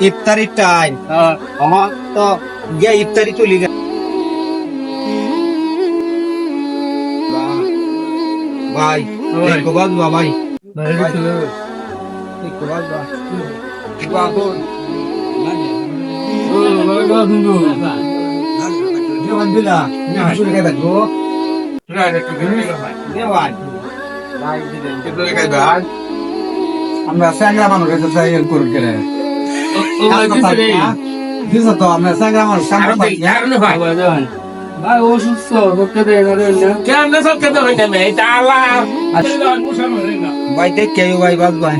ইফতারির টাইম আমার তো গিয়ে ইফতারি চলে গেল ভাই একটু বাজবা ভাই একটু বাজবা আমরা স্যাংরা মানুষ করে গেলে তো আমরা স্যাংরা মানুষ ভাই অসুস্থ কেমন সব খেতে হয় না এটা আল্লাহ ভাই দেখ কেউ ভাই বাস ভাই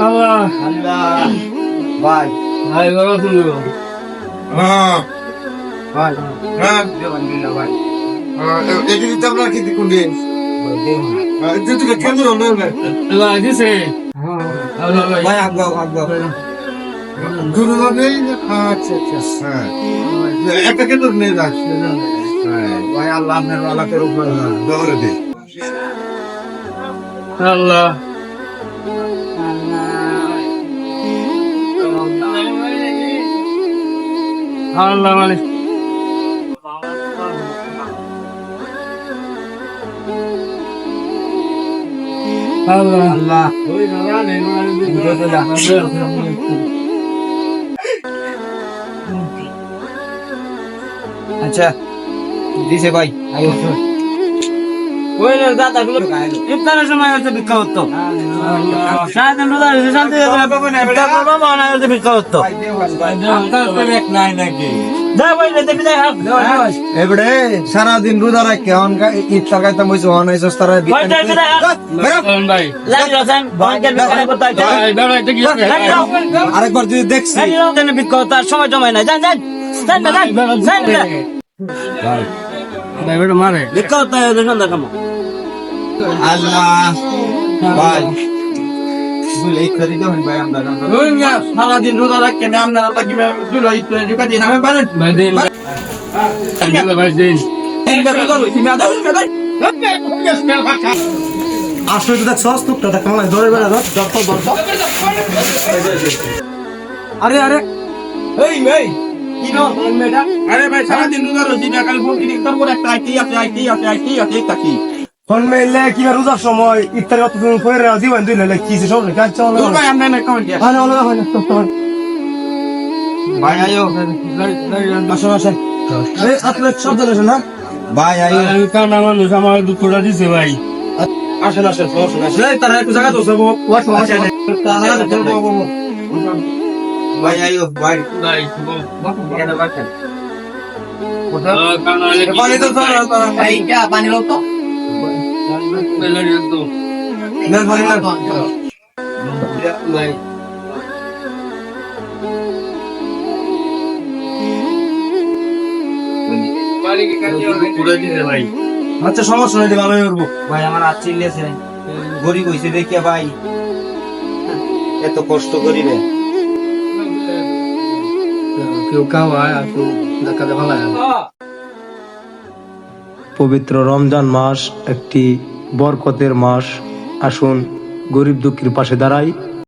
আল্লাহ আল্লাহ ভাই ভাই বাবা শুনলো ভাই আলহামদুলিল্লাহ ভাই এদিকে তো আমরা কি দেখুন দিন যেটা কেমন হলো আল্লাহ দিছে ভাই আগাও গুরু নেই আচ্ছা হ্যাঁ একটা কেন নেই যাচ্ছে ভাই আল্লাহ আপনার আল্লাহর উপর দৌড়ে দে আল্লাহ আল্লাহ মানে আল্লাহ আল্লাহ আচ্ছা দিছে ভাই আয়ো ওই দাদা গুলো ইফতারের সময় হচ্ছে ভিক্ষা করতো সারাদিন রোজা রেখে শান্তি বাবা না হচ্ছে ভিক্ষা করতো নাই নাকি এবারে সারাদিন রোজা রাখে ইফতার খাইতাম হয়েছে আরেকবার যদি দেখছি ভিক্ষা করতো আর সময় জমায় নাই জান মারে ভিক্ষা করতে সন্ধ্যা কামো আল্লাহ ভাই সারাদিন রোজা রাখে আসলে তো দেখছ টুকটা কামাই ধরে বেড়া আরে এই মেয়ে আরে ভাই সারাদিন রোজা রয়েছি কাল ফোন কিনে একদম করে একটা আইটি আছে তাকি ফোন মেলে কি রোজার সময় ইফতারি অত তুমি কইরা দিবেন দিলে কি সব কাজ চলে ভাই আমরা না কমেন্ট দিয়া আরে ওলা হয় না তো ভাই আয়ো আসো এই আপনি সব জানেন না ভাই আয়ো কারণ মানুষ আমার দুপুরা দিছে ভাই আসেন এই তারা একটু জায়গা দোসব ওয়াট আসেন ভাই আয়ো ভাই এখানে বসেন পানি তো এই क्या पानी लो तो আচ্ছা সমস্যা নেই ভালোই করবো ভাই আমার হাত চিল্লেছে গরিব হয়েছে দেখিয়া ভাই এত কষ্ট করি রে কেউ খাওয়ায় আর কেউ দেখা দেখা লাগে পবিত্র রমজান মাস একটি বরকতের মাস। আসুন গরিব দুঃখীর পাশে দাঁড়াই।